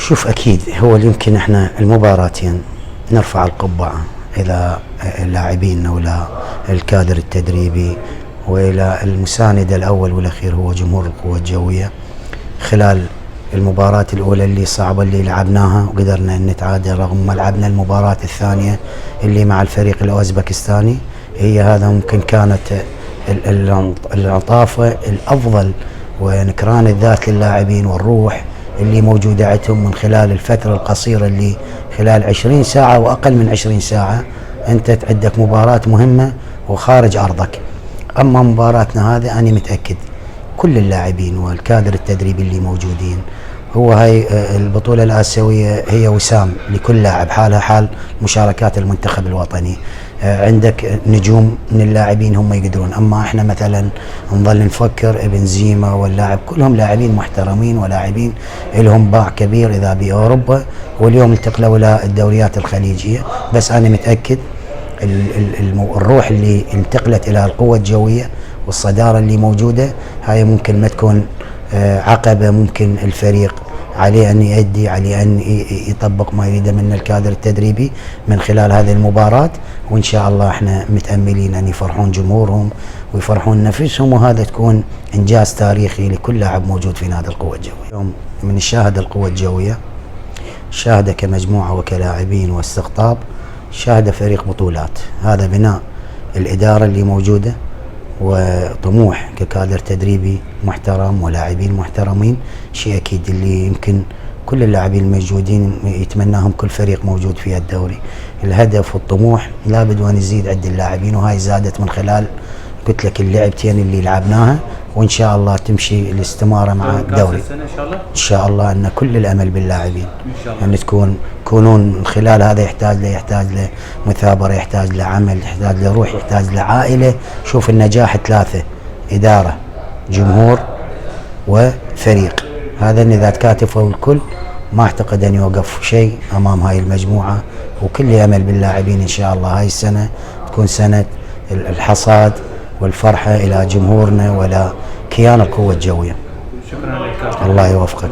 شوف أكيد هو يمكن احنا المباراتين نرفع القبعة إلى اللاعبين وإلى الكادر التدريبي وإلى المساند الأول والأخير هو جمهور القوة الجوية. خلال المباراة الأولى اللي صعبة اللي لعبناها وقدرنا أن نتعادل رغم ما لعبنا المباراة الثانية اللي مع الفريق الأوزبكستاني، هي هذا ممكن كانت العطافة الأفضل ونكران الذات للاعبين والروح اللي موجودة عندهم من خلال الفترة القصيرة اللي خلال 20 ساعة وأقل من 20 ساعة أنت عندك مباراة مهمة وخارج أرضك. أما مباراتنا هذه أنا متأكد كل اللاعبين والكادر التدريبي اللي موجودين، هو هاي البطولة الآسيوية هي وسام لكل لاعب حالها حال مشاركات المنتخب الوطني. عندك نجوم من اللاعبين هم يقدرون، أما احنا مثلا نظل نفكر بنزيما واللاعب كلهم لاعبين محترمين ولاعبين لهم باع كبير إذا بأوروبا واليوم انتقلوا إلى الدوريات الخليجية. بس أنا متأكد الروح اللي انتقلت إلى القوة الجوية والصدارة اللي موجودة هاي ممكن ما تكون عقبة، ممكن الفريق عليه أن يؤدي، عليه أن يطبق ما يريده من الكادر التدريبي من خلال هذه المباراة. وإن شاء الله احنا متأملين أن يفرحون جمهورهم ويفرحون نفسهم، وهذا تكون إنجاز تاريخي لكل لاعب موجود في نادي القوة الجوية. اليوم من الشاهد القوة الجوية شاهد كمجموعة وكلاعبين واستقطاب، شاهد فريق بطولات، هذا بناء الإدارة اللي موجودة وطموح ككادر تدريبي محترم ولاعبين محترمين. شيء أكيد اللي يمكن كل اللاعبين الموجودين يتمناهم كل فريق موجود في الدوري. الهدف والطموح لابد وأن يزيد عند اللاعبين، وهاي زادت من خلال قلت لك اللعبتين اللي لعبناها، وإن شاء الله تمشي الاستمارة مع الدوري. إن شاء الله أن كل الأمل باللاعبين أن يكونون من خلال هذا يحتاج له مثابرة، يحتاج لعمل، يحتاج لروح، يحتاج لعائلة. شوف النجاح ثلاثة: إدارة، جمهور، وفريق. هذا إذا تكاتفوا الكل ما أعتقد أن يوقف شيء أمام هاي المجموعة، وكل أمل باللاعبين إن شاء الله هاي السنة تكون سنة الحصاد والفرحة إلى جمهورنا وإلى كيان القوة الجوية. شكرا لك. الله يوفقك.